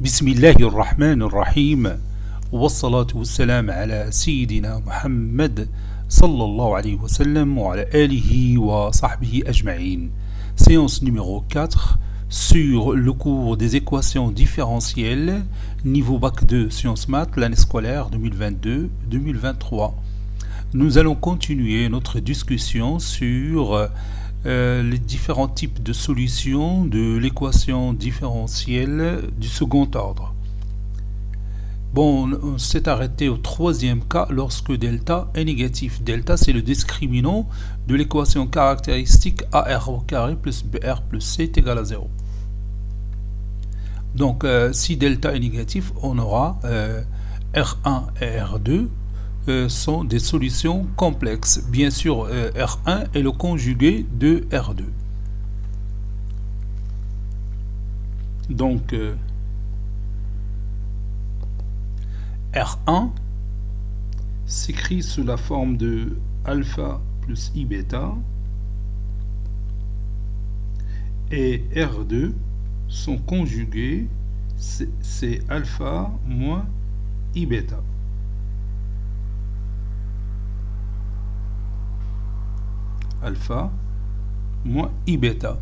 بسم الله الرحمن الرحيم والصلاة والسلام على سيدنا محمد صلى الله عليه وسلم وعلى آله وصحبه أجمعين. Séance numéro 4 sur le cours des équations différentielles niveau bac 2 sciences maths l'année scolaire 2022-2023. Nous allons continuer notre discussion sur les différents types de solutions de l'équation différentielle du second ordre. Bon, on s'est arrêté au troisième cas lorsque delta est négatif. Delta, c'est le discriminant de l'équation caractéristique AR au carré plus BR plus C est égal à 0. Donc, si delta est négatif, on aura R1 et R2 sont des solutions complexes. Bien sûr, R1 est le conjugué de R2. Donc, R1 s'écrit sous la forme de alpha plus I bêta et R2, son conjugué, c'est alpha moins I bêta. Alpha moins I bêta.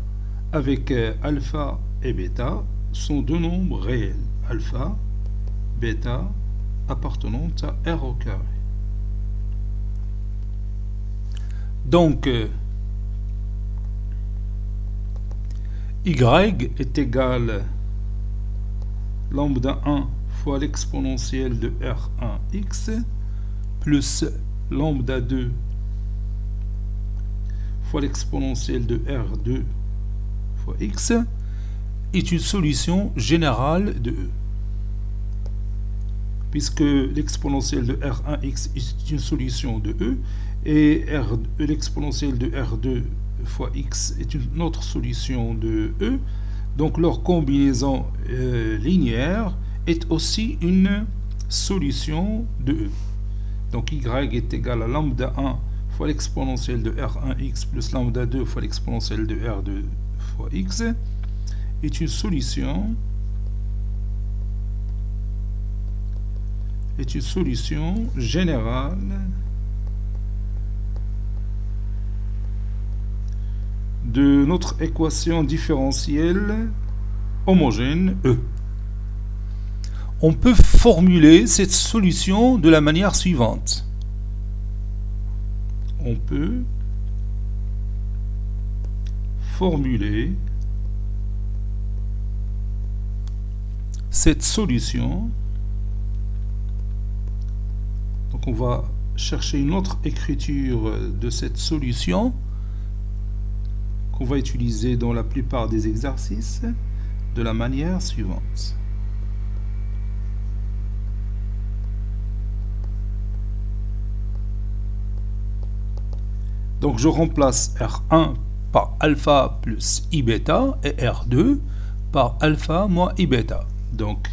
Avec alpha et bêta sont deux nombres réels. Alpha, bêta, appartenant à R au carré. Donc, Y est égal lambda 1 fois l'exponentielle de R1x plus lambda 2 fois l'exponentielle de R2 fois x est une solution générale de E. Puisque l'exponentielle de R1x est une solution de E et l'exponentielle de R2 fois x est une autre solution de E, donc leur combinaison linéaire est aussi une solution de E. Donc y est égal à lambda 1 fois l'exponentielle de R1x plus lambda 2 fois l'exponentielle de R2 fois x est une solution générale de notre équation différentielle homogène E. On peut formuler cette solution de la manière suivante. On peut formuler cette solution. Donc on va chercher une autre écriture de cette solution qu'on va utiliser dans la plupart des exercices de la manière suivante. Donc je remplace R1 par alpha plus I bêta et R2 par alpha moins I bêta. Donc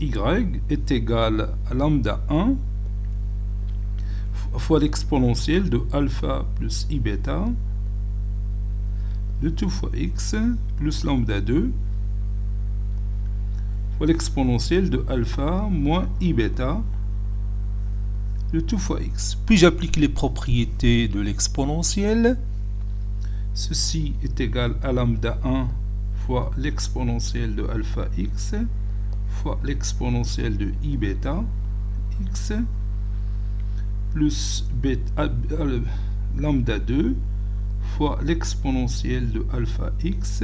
Y est égal à lambda 1 fois l'exponentielle de alpha plus I bêta de 2 fois x plus lambda 2 fois l'exponentielle de alpha moins I bêta de 2 fois x. Puis j'applique les propriétés de l'exponentielle. Ceci est égal à lambda 1 fois l'exponentielle de alpha x fois l'exponentielle de I bêta x plus bêta, lambda 2 fois l'exponentielle de alpha x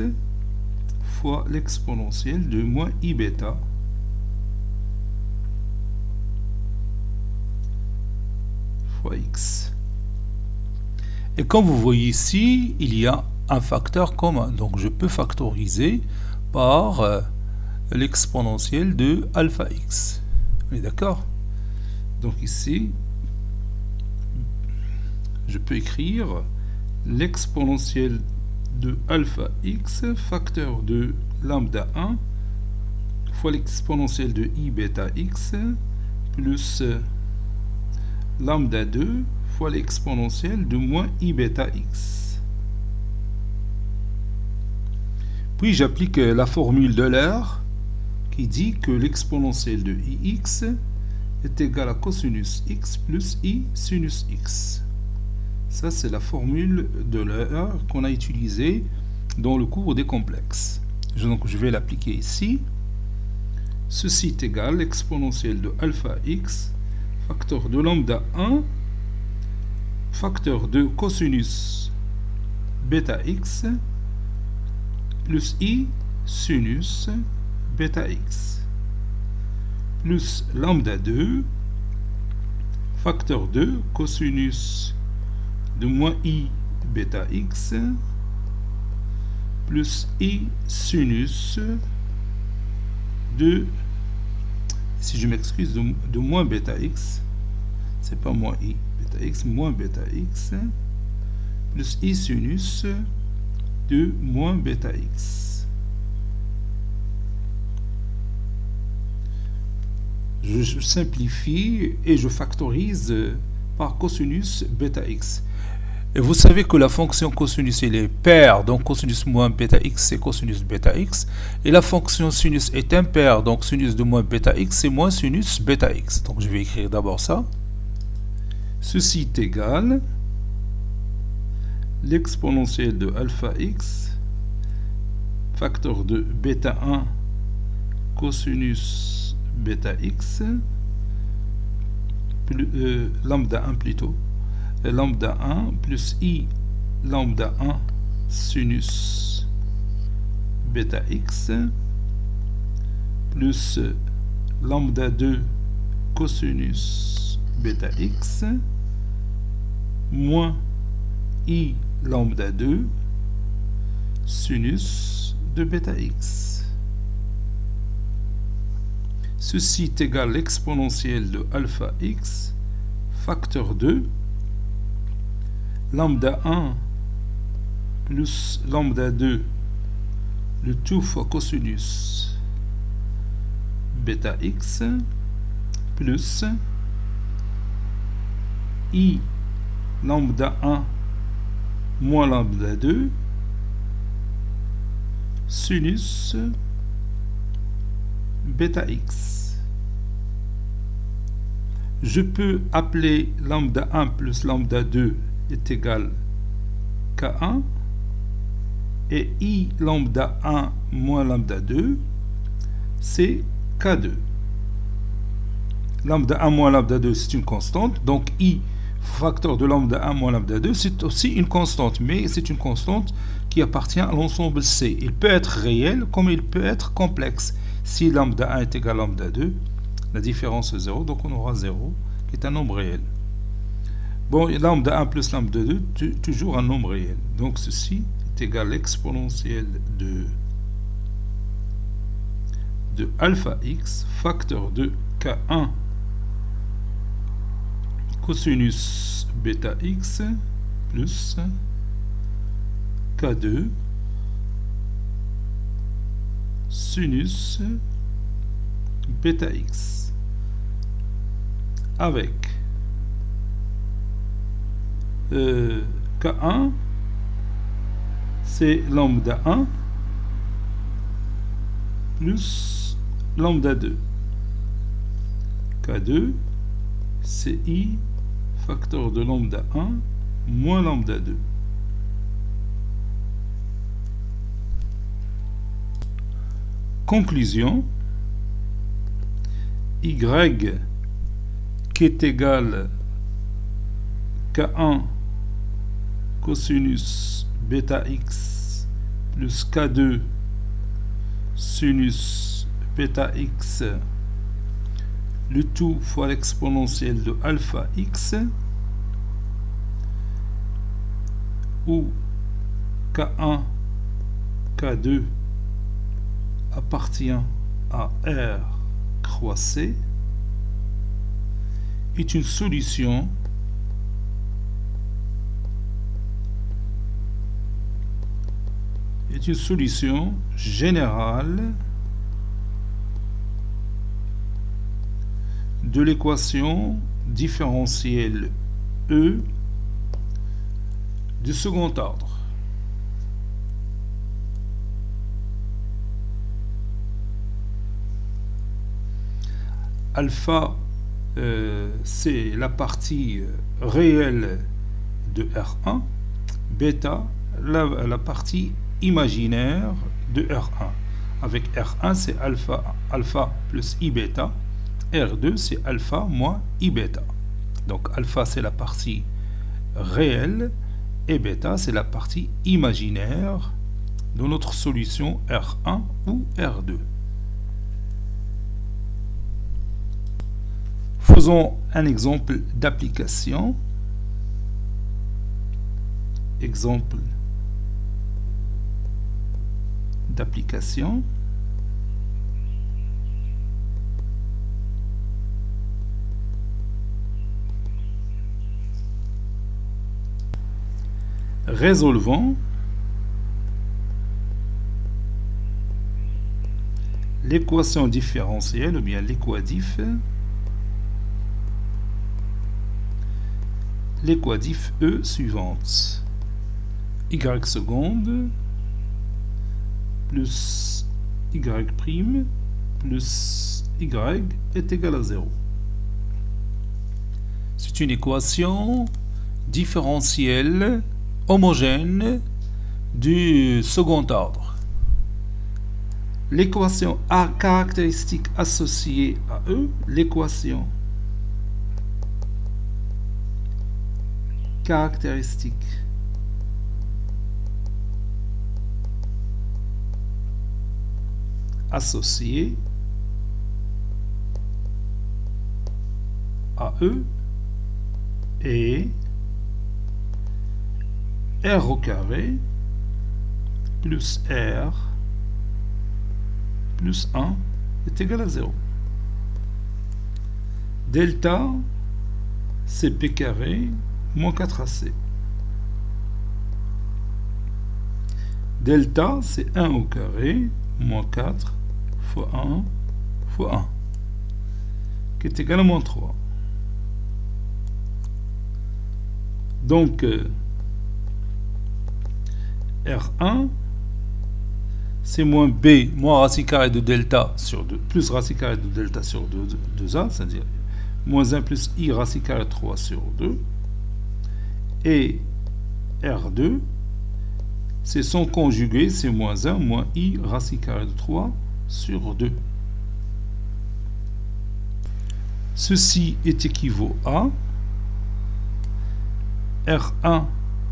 fois l'exponentielle de moins I bêta fois x. Et comme vous voyez ici, il y a un facteur commun. Donc je peux factoriser par l'exponentielle de alpha x. On est d'accord? Donc ici, je peux écrire l'exponentielle de alpha x facteur de lambda 1 fois l'exponentielle de I bêta x plus lambda 2 fois l'exponentielle de moins I bêta x. Puis j'applique la formule d'Euler qui dit que l'exponentielle de ix est égal à cosinus x plus i sinus x. Ça, c'est la formule de l'heure qu'on a utilisée dans le cours des complexes. Donc, je vais l'appliquer ici. Ceci est égal à l'exponentielle de alpha x, facteur de lambda 1, facteur de cosinus bêta x, plus i sinus bêta x, plus lambda 2, facteur de cosinus de moins i bêta x, plus i sinus de, si je m'excuse, de moins bêta x, c'est pas moins i bêta x, moins bêta x, plus i sinus de moins bêta x. Je simplifie et je factorise par cosinus bêta x. Et vous savez que la fonction cosinus elle est paire, donc cosinus moins bêta x c'est cosinus bêta x. Et la fonction sinus est impaire, donc sinus de moins bêta x c'est moins sinus bêta x. Donc je vais écrire d'abord ça. Ceci est égal l'exponentielle de alpha x, facteur de bêta 1 cosinus bêta x, plus, lambda 1 plutôt, lambda 1 plus i lambda 1 sinus bêta x, plus lambda 2 cosinus bêta x, moins i lambda 2 sinus de bêta x. Ceci est égal à l'exponentielle de alpha x, facteur 2, lambda 1 plus lambda 2, le tout fois cosinus bêta x, plus i lambda 1 moins lambda 2, sinus bêta x. Je peux appeler lambda 1 plus lambda 2 est égal K1 et i lambda 1 moins lambda 2 c'est K2. Lambda 1 moins lambda 2 c'est une constante, donc i facteur de lambda 1 moins lambda 2 c'est aussi une constante, mais c'est une constante qui appartient à l'ensemble C. Il peut être réel comme il peut être complexe. Si lambda 1 est égal à lambda 2, la différence est 0, donc on aura 0, qui est un nombre réel. Bon, lambda 1 plus lambda 2, toujours un nombre réel. Donc ceci est égal à l'exponentielle de alpha x, facteur de K1 cosinus bêta x, plus K2 sinus bêta x, avec K1 c'est lambda 1 plus lambda 2, K2 c'est i facteur de lambda 1 moins lambda 2. Conclusion, y qui est égal K1 cosinus bêta x plus K2 sinus bêta x, le tout fois l'exponentielle de alpha x, où K1, K2 appartient à R croix C, est une solution générale de l'équation différentielle E du second ordre. alpha, c'est la partie réelle de R1, bêta, la partie imaginaire de R1. Avec R1, c'est alpha plus I bêta. R2, c'est alpha moins I bêta. Donc alpha, c'est la partie réelle et bêta, c'est la partie imaginaire de notre solution R1 ou R2. Faisons un exemple d'application. Exemple d'application. Résolvons l'équation différentielle ou bien l'équadif E suivante. Y seconde plus Y prime plus Y est égal à 0. C'est une équation différentielle homogène du second ordre. L'équation A caractéristique associée à E, l'équation caractéristique associée à E est R au carré plus R plus 1 est égal à 0. Delta, c'est P carré moins 4AC. Delta, c'est 1 au carré moins 4 fois 1 fois 1, qui est égal à moins 3. Donc, R1, c'est moins B, moins racine carrée de delta sur 2, plus racine carrée de delta sur 2A, c'est-à-dire moins 1 plus I racine carrée de 3 sur 2. Et R2, c'est son conjugué, c'est moins 1, moins I racine carrée de 3 sur 2. Ceci est équivaut à R1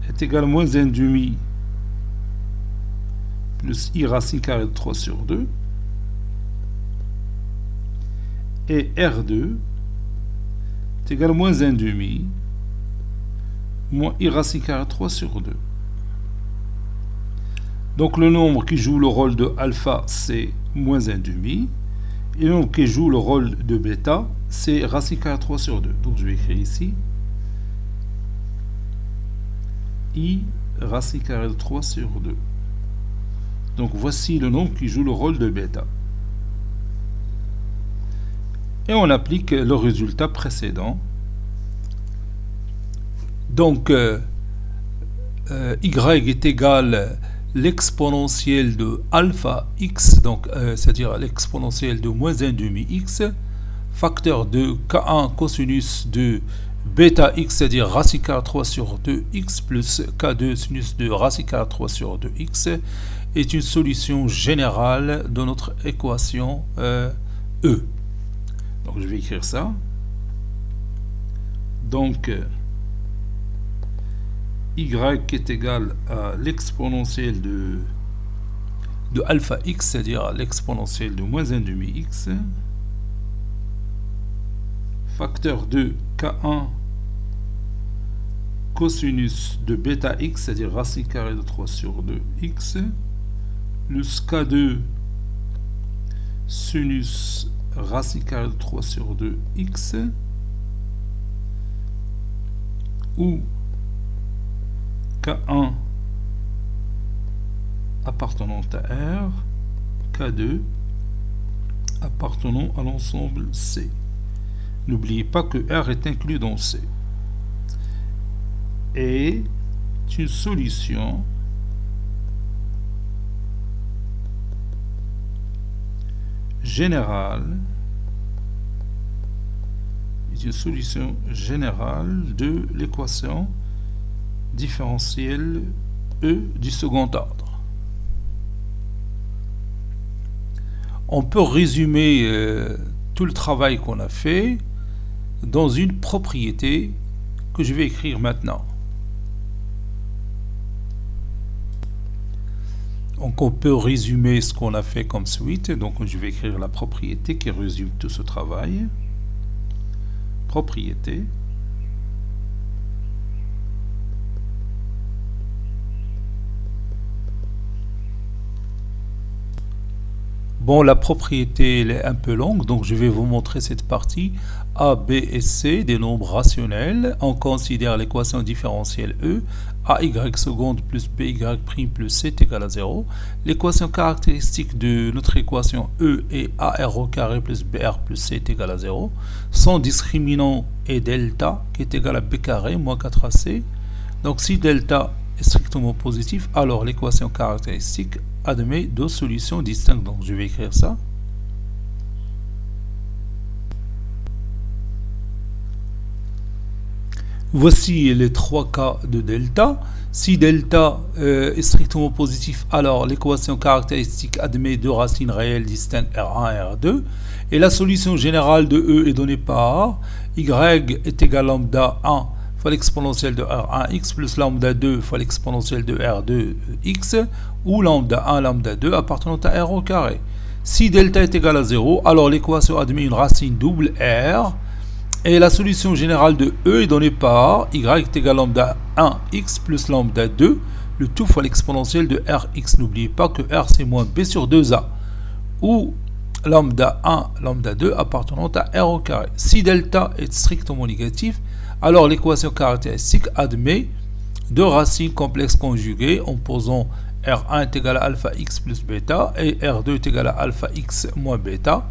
est égal à moins 1 demi plus I racine carrée de 3 sur 2. Et R2 est égal à moins 1 demi moins I racine carrée de 3 sur 2. Donc le nombre qui joue le rôle de alpha, c'est moins 1 demi. Et le nombre qui joue le rôle de bêta, c'est racine carrée de 3 sur 2. Donc je vais écrire ici I racine carrée de 3 sur 2. Donc voici le nombre qui joue le rôle de bêta. Et on applique le résultat précédent. Donc Y est égal à l'exponentielle de alpha x, donc c'est-à-dire l'exponentielle de moins 1 demi x, facteur de K1 cosinus de bêta x, c'est-à-dire racine carrée 3 sur 2x plus K2 sinus de racine carrée 3 sur 2x est une solution générale de notre équation E. Donc je vais écrire ça. Donc Y est égal à l'exponentielle de alpha x, c'est-à-dire l'exponentielle de moins 1 demi x, facteur de K1 cosinus de bêta x, c'est-à-dire racine carrée de 3 sur 2x, plus K2 sinus racine carrée de 3 sur 2x, où K1 appartenant à R, K2 appartenant à l'ensemble C. N'oubliez pas que R est inclus dans C. Et une solution générale une solution générale de l'équation différentielle E du second ordre. On peut résumer tout le travail qu'on a fait dans une propriété que je vais écrire maintenant. Donc on peut résumer ce qu'on a fait comme suite. Donc je vais écrire la propriété qui résume tout ce travail. Propriété. Bon, la propriété elle est un peu longue, donc je vais vous montrer cette partie. A, B et C, des nombres rationnels. On considère l'équation différentielle E. AY seconde plus BY prime plus C est égal à 0. L'équation caractéristique de notre équation E est AR au carré plus BR plus C est égal à 0. Son discriminant est delta qui est égal à B carré moins 4AC. Donc si delta est strictement positif, alors l'équation caractéristique admet deux solutions distinctes. Donc je vais écrire ça. Voici les trois cas de delta. Si delta est strictement positif, alors l'équation caractéristique admet deux racines réelles distinctes R1 et R2. Et la solution générale de E est donnée par y est égal à lambda 1 fois l'exponentielle de R1x plus lambda 2 fois l'exponentielle de R2x ou lambda 1 lambda 2 appartenant à R au carré. Si delta est égal à 0, alors l'équation admet une racine double R. Et la solution générale de E est donnée par y est égal à lambda 1x plus lambda 2, le tout fois l'exponentielle de Rx. N'oubliez pas que R c'est moins B sur 2A, ou lambda 1, lambda 2 appartenant à R au carré. Si delta est strictement négatif, alors l'équation caractéristique admet deux racines complexes conjuguées en posant R1 est égal à alpha x plus bêta et R2 est égal à alpha x moins bêta.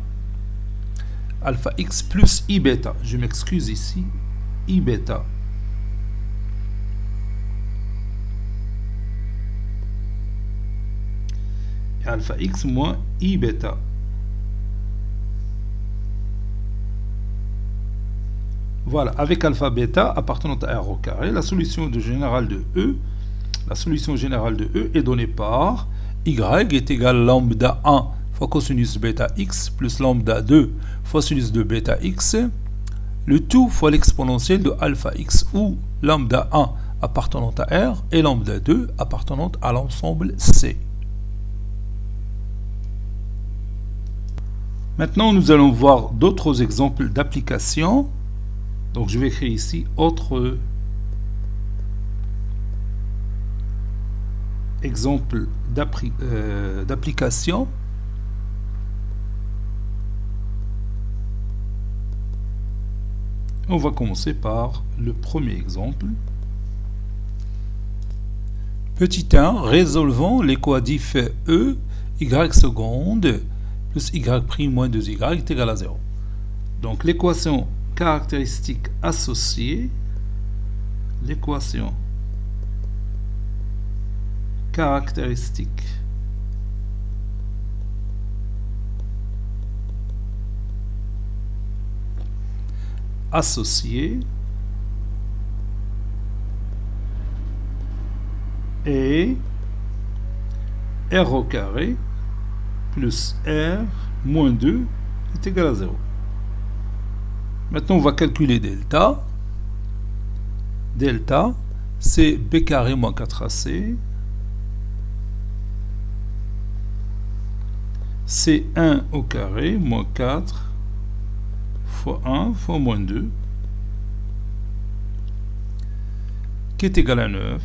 Alpha x plus i bêta. Je m'excuse ici. I bêta. Et alpha x moins i bêta. Voilà, avec alpha bêta appartenant à R au carré, la solution générale de E, est donnée par y est égal à lambda 1 fois cosinus bêta x plus lambda 2 fois sinus de bêta x, le tout fois l'exponentielle de alpha x où lambda 1 appartenant à R et lambda 2 appartenant à l'ensemble C. Maintenant, nous allons voir d'autres exemples d'application. Donc, je vais écrire ici autre exemple d'application. On va commencer par le premier exemple. Petit 1, résolvons l'équadif E, y seconde plus y' moins 2y est égal à 0. Donc l'équation caractéristique associée, l'équation caractéristique associée est R au carré plus R moins 2 est égal à 0. Maintenant, on va calculer delta. Delta, c'est B carré moins 4AC. C'est 1 au carré moins 4 fois 1 fois moins 2 qui est égal à 9.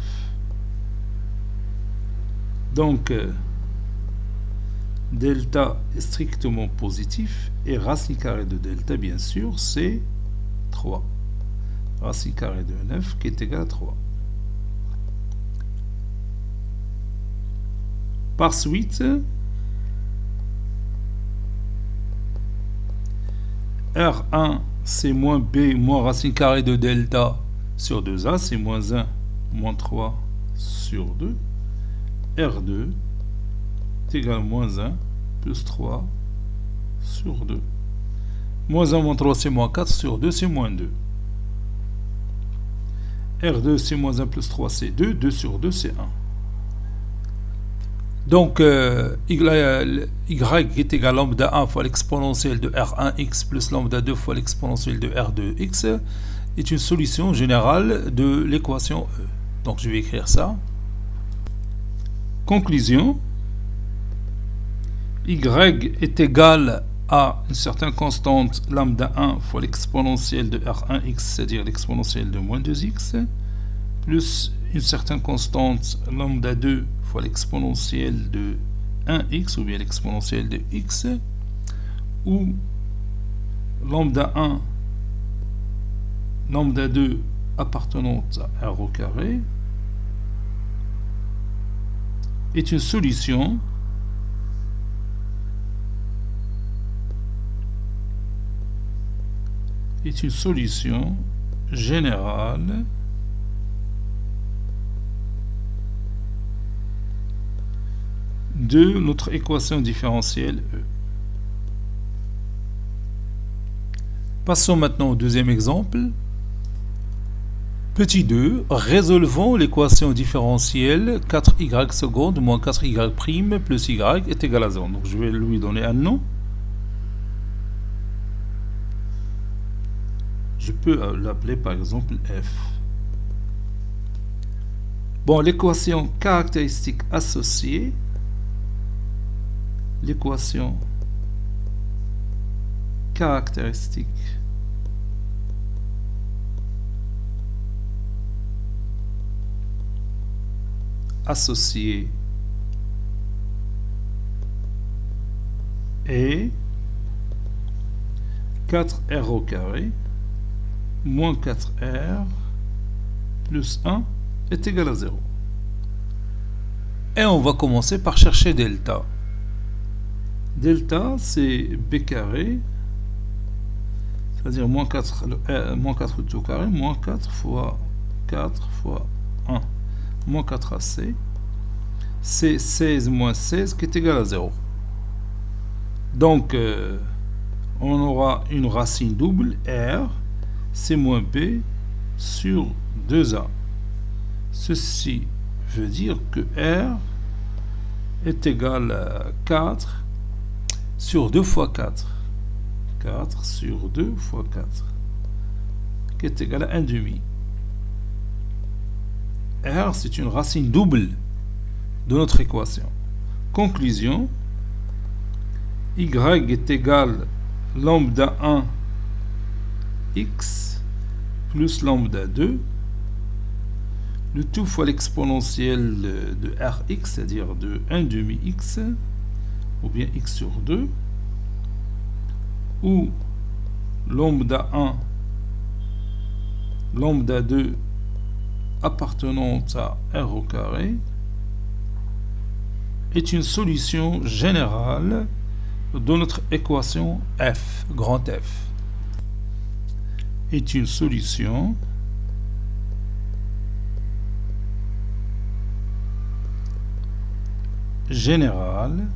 Donc, delta est strictement positif et racine carrée de delta, bien sûr, c'est 3. Racine carrée de 9 qui est égal à 3. Par suite, R1 c'est moins B moins racine carrée de delta sur 2A, c'est moins 1 moins 3 sur 2. R2 est égal à moins 1 plus 3 sur 2. Moins 1 moins 3 c'est moins 4 sur 2 c'est moins 2. R2 c'est moins 1 plus 3 c'est 2. 2 sur 2 c'est 1. Donc, y est égal à lambda 1 fois l'exponentielle de R1x plus lambda 2 fois l'exponentielle de R2x est une solution générale de l'équation E. Donc, je vais écrire ça. Conclusion. Y est égal à une certaine constante lambda 1 fois l'exponentielle de R1x, c'est-à-dire l'exponentielle de moins 2x, plus une certaine constante lambda 2 fois l'exponentielle de 1x, ou bien l'exponentielle de x, où lambda 1, lambda 2 appartenant à R au carré, est une solution générale de notre équation différentielle E. Passons maintenant au deuxième exemple. Petit 2, résolvons l'équation différentielle 4y seconde moins 4y prime plus y est égal à 0. Donc je vais lui donner un nom. Je peux l'appeler par exemple f. Bon, l'équation caractéristique associée, l'équation caractéristique associée est 4r au carré moins 4r plus 1 est égal à 0. Et on va commencer par chercher delta. Delta, c'est b carré, c'est-à-dire moins 4 tout au carré, moins 4 fois 4 fois 1, moins 4ac, c'est 16 moins 16 qui est égal à 0. Donc, on aura une racine double, r, c moins b sur 2a. Ceci veut dire que r est égal à 4 sur 2 fois 4. 4 sur 2 fois 4, qui est égal à 1 demi. R, c'est une racine double de notre équation. Conclusion, y est égal à lambda 1 x plus lambda 2, le tout fois l'exponentielle de Rx, c'est-à-dire de 1 demi x, ou bien x sur 2, où lambda 1, lambda 2 appartenant à R au carré est une solution générale de notre équation f, grand F. Est une solution générale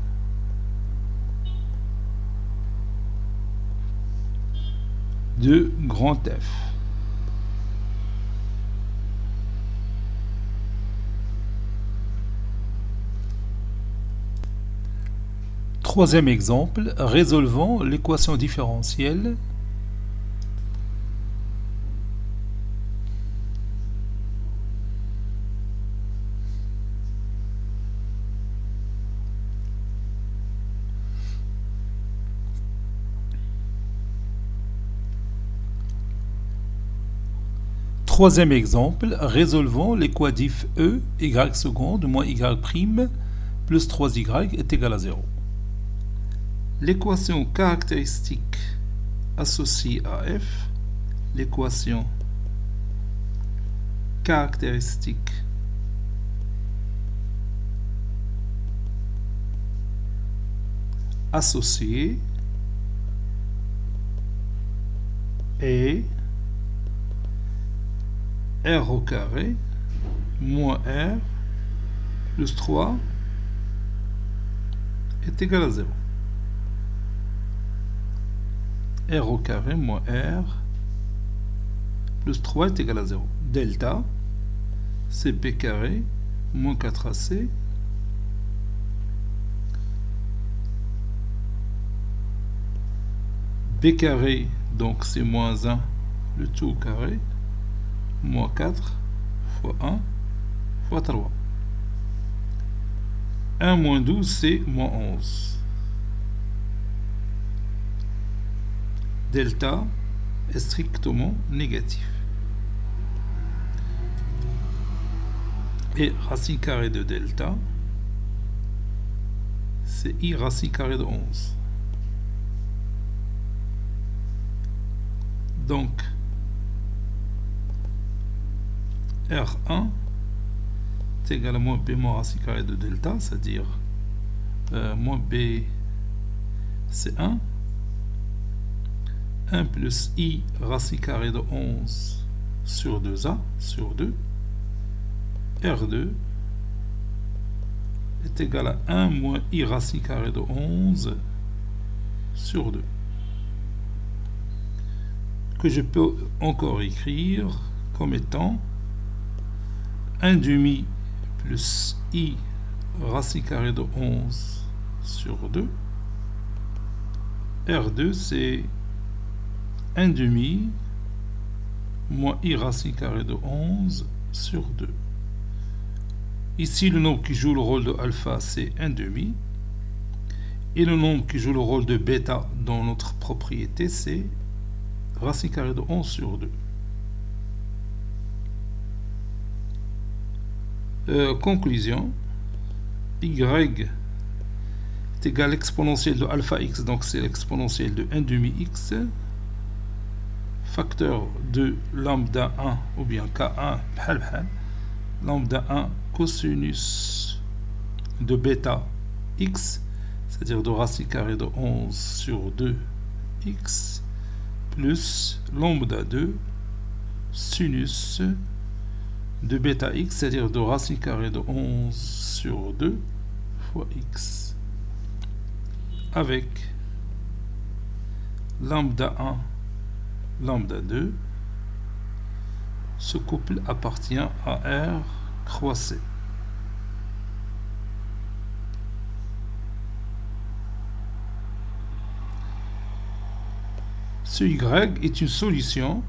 de grand F. Troisième exemple, résolvons l'équation différentielle Troisième exemple, résolvons l'équadif E, y seconde moins y prime plus 3y est égal à 0. L'équation caractéristique associée à f, l'équation caractéristique associée est r au carré moins r plus 3 est égal à 0. R au carré moins R plus 3 est égal à 0. Delta, c'est B carré moins 4AC B carré, donc c'est moins 1, le tout au carré, moins 4 fois 1 fois 3. 1 moins 12, c'est moins 11. Delta est strictement négatif. Et racine carrée de delta, c'est I racine carrée de 11. Donc, R1 est égal à moins B moins racine carrée de delta, c'est-à-dire moins B, c'est 1. 1 plus I racine carrée de 11 sur 2A sur 2. R2 est égal à 1 moins I racine carrée de 11 sur 2. Que je peux encore écrire comme étant 1 demi plus I racine carrée de 11 sur 2. R2, c'est 1 demi moins I racine carrée de 11 sur 2. Ici, le nombre qui joue le rôle de alpha, c'est 1 demi. Et le nombre qui joue le rôle de bêta dans notre propriété, c'est racine carrée de 11 sur 2. Conclusion. Y est égal à l'exponentielle de alpha x, donc c'est l'exponentielle de 1 demi x, facteur de lambda 1 ou bien K1, lambda 1 cosinus de bêta x, c'est-à-dire de racine carrée de 11 sur 2x, plus lambda 2 sinus de bêta x, c'est-à-dire de racine carrée de 11 sur 2 fois x, avec lambda 1, lambda 2, ce couple appartient à R croisé. Ce Y est une solution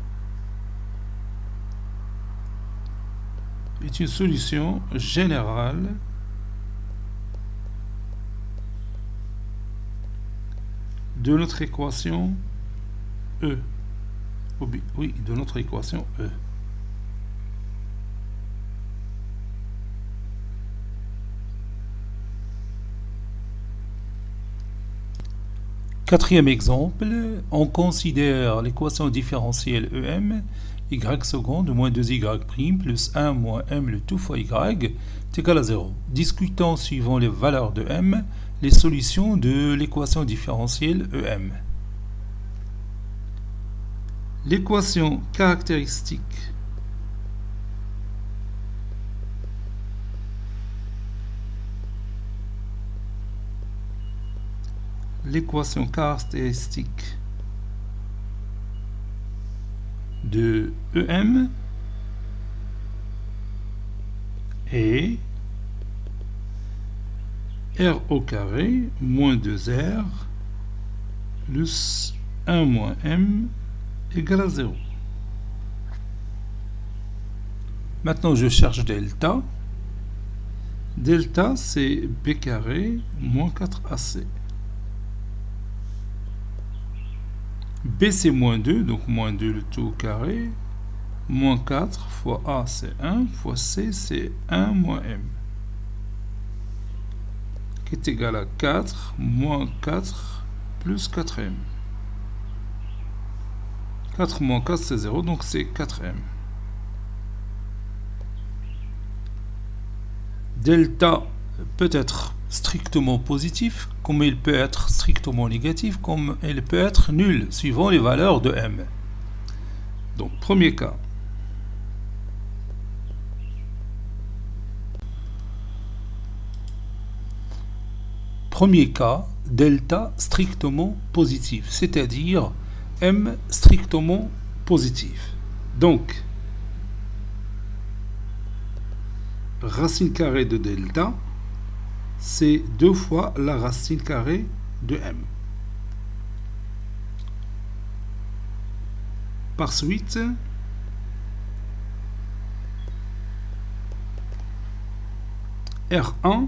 générale de notre équation E. Oui, de notre équation E. Quatrième exemple, on considère l'équation différentielle EM, y second de moins 2y' plus 1 moins m le tout fois y est égal à 0. Discutons suivant les valeurs de m, les solutions de l'équation différentielle EM. L'équation caractéristique de EM est R au carré moins 2R plus 1 moins M égale à 0. Maintenant, je cherche delta. Delta, c'est B carré moins 4AC. B, c'est moins 2, donc moins 2 le tout au carré. Moins 4 fois A, c'est 1, fois C, c'est 1 moins M. Qui est égal à 4 moins 4 plus 4M. 4 moins 4, c'est 0, donc c'est 4M. Delta peut être strictement positif, comme il peut être strictement négatif, comme il peut être nul, suivant les valeurs de M. Donc, premier cas. Premier cas, delta strictement positif, c'est-à-dire m strictement positif. Donc, racine carrée de delta, c'est 2 fois la racine carrée de m. Par suite, R1,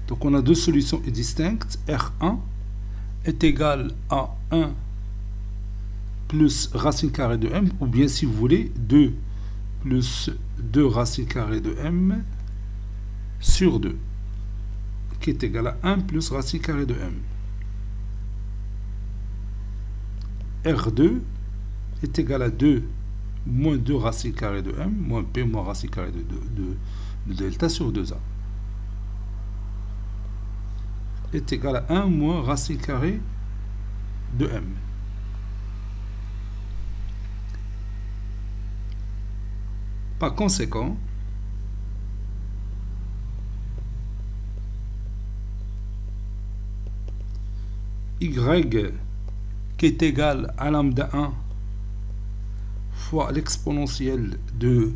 donc on a deux solutions distinctes. R1 est égal à 1 plus racine carrée de m, ou bien si vous voulez, 2 plus 2 racine carrée de m sur 2, qui est égal à 1 plus racine carrée de m. R2 est égal à 2 moins 2 racine carrée de m, moins p moins racine carrée de delta sur 2a, est égal à 1 moins racine carrée de m. Par conséquent, y qui est égal à lambda 1 fois l'exponentielle de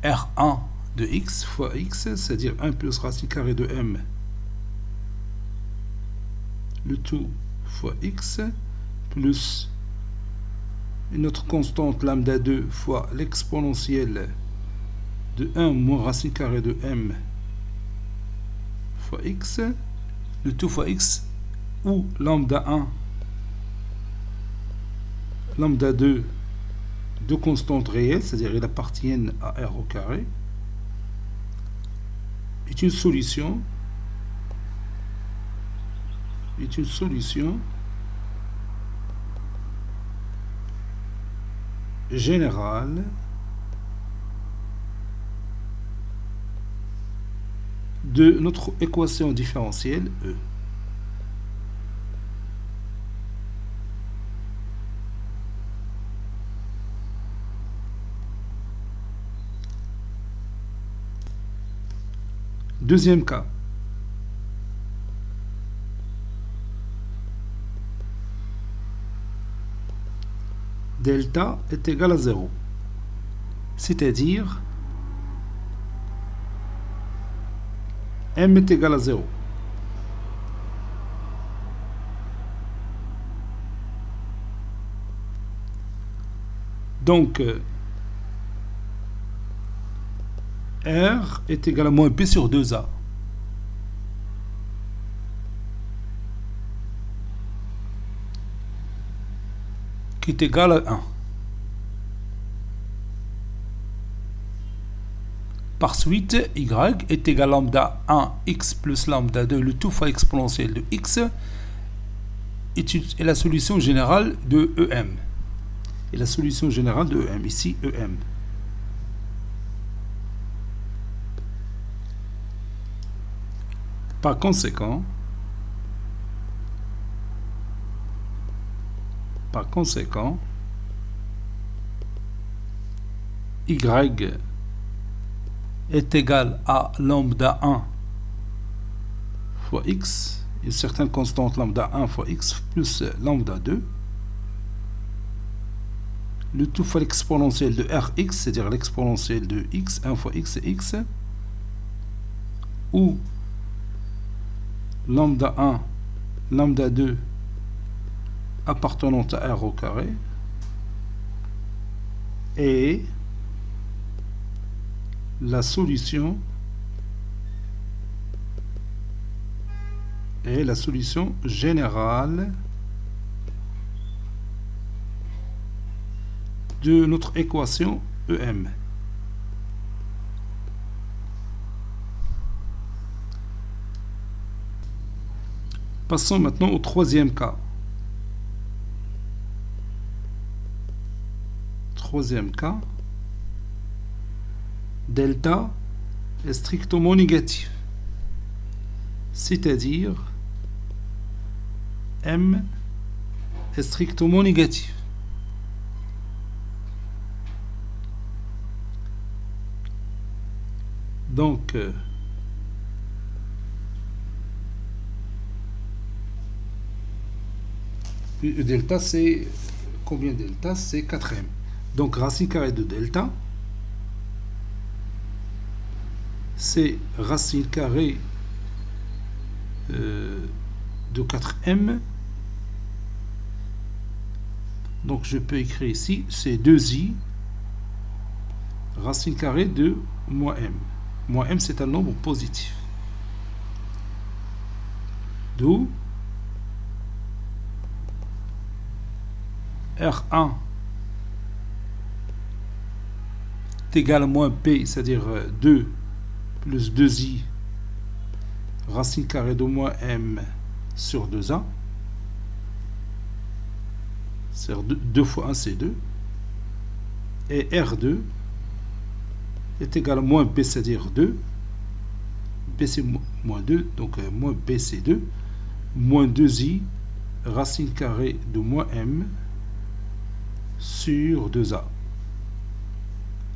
R1 de x fois x, c'est-à-dire 1 plus racine carrée de m, le tout fois x, plus une autre constante lambda 2 fois l'exponentielle de 1 moins racine carrée de m fois x, le tout fois x, où lambda 1, lambda 2, deux constantes réelles, c'est-à-dire ils appartiennent à R au carré, est une solution générale de notre équation différentielle E. Deuxième cas. Delta est égal à 0. C'est-à-dire m est égal à 0. Donc, R est égal à moins P sur 2A. Qui est égal à 1. Par suite, Y est égal à lambda 1 x plus lambda 2, le tout fois exponentielle de x, est la solution générale de EM. Et la solution générale de EM, ici EM. Par conséquent, Y est égal à lambda 1 fois x, une certaine constante lambda 1 fois x plus lambda 2, le tout fois l'exponentielle de Rx, c'est-à-dire l'exponentielle de x, 1 fois x et x, où lambda 1, lambda 2 appartenant à R au carré, et la solution générale de notre équation EM. Passons maintenant au troisième cas. Delta est strictement négatif, c'est-à-dire M est strictement négatif. Donc, delta c'est combien delta? C'est 4m. Donc racine carrée de delta, c'est racine carrée de 4m. Donc je peux écrire ici, c'est 2i racine carrée de moins m. Moins m, c'est un nombre positif. D'où R1 est égal à moins P, c'est-à-dire 2 plus 2i racine carrée de moins m sur 2a. C'est-à-dire 2 fois 1, c'est 2. Et R2 est égal à moins B, c'est-à-dire 2. B, c'est moins 2, donc moins B, c'est 2. Moins 2i racine carrée de moins m sur 2a.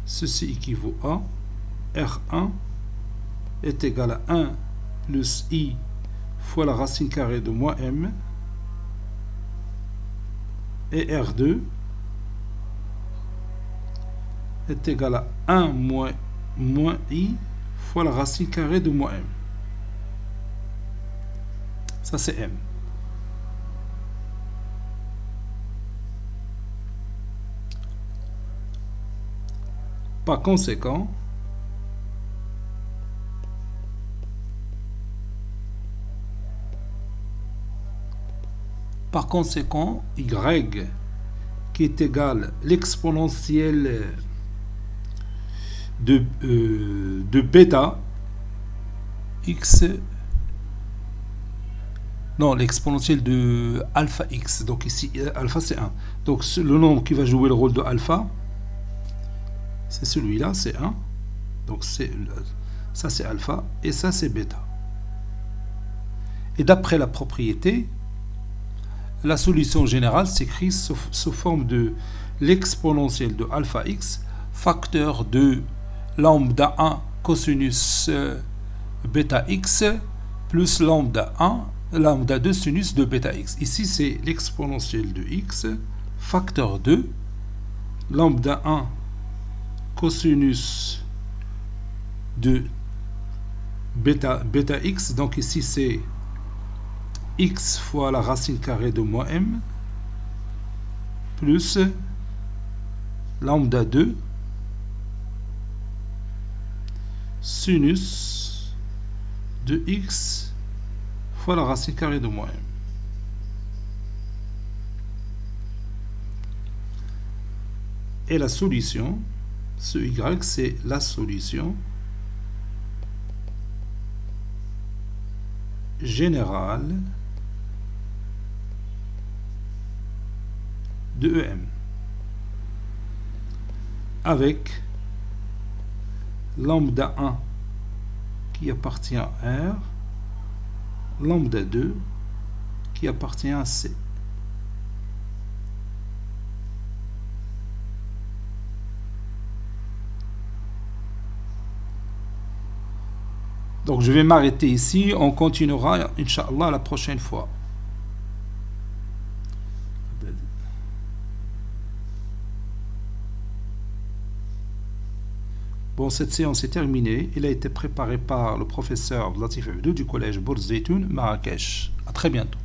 Ceci équivaut à R1 est égal à 1 plus i fois la racine carrée de moins m, et R2 est égal à 1 moins i fois la racine carrée de moins m. Ça c'est m. Par conséquent, y qui est égal à l'exponentielle de bêta x, non, l'exponentielle de alpha x, donc ici alpha c'est 1, donc le nombre qui va jouer le rôle de alpha c'est celui-là, c'est 1, donc ça c'est alpha et ça c'est bêta. Et d'après la propriété, la solution générale s'écrit sous forme de l'exponentielle de alpha x facteur de lambda 1 cosinus bêta x plus lambda 2 sinus de bêta x. Ici c'est l'exponentielle de x facteur de lambda 1 cosinus de bêta x, donc ici c'est x fois la racine carrée de moins m plus lambda 2 sinus de x fois la racine carrée de moins m. Et la solution, ce y, c'est la solution générale de EM avec lambda 1 qui appartient à R, lambda 2 qui appartient à C. Donc je vais m'arrêter ici, on continuera Inch'Allah la prochaine fois. Bon, cette séance est terminée. Elle a été préparée par le professeur Latif Abdou du collège Bourz Zeytoun, Marrakech. À très bientôt.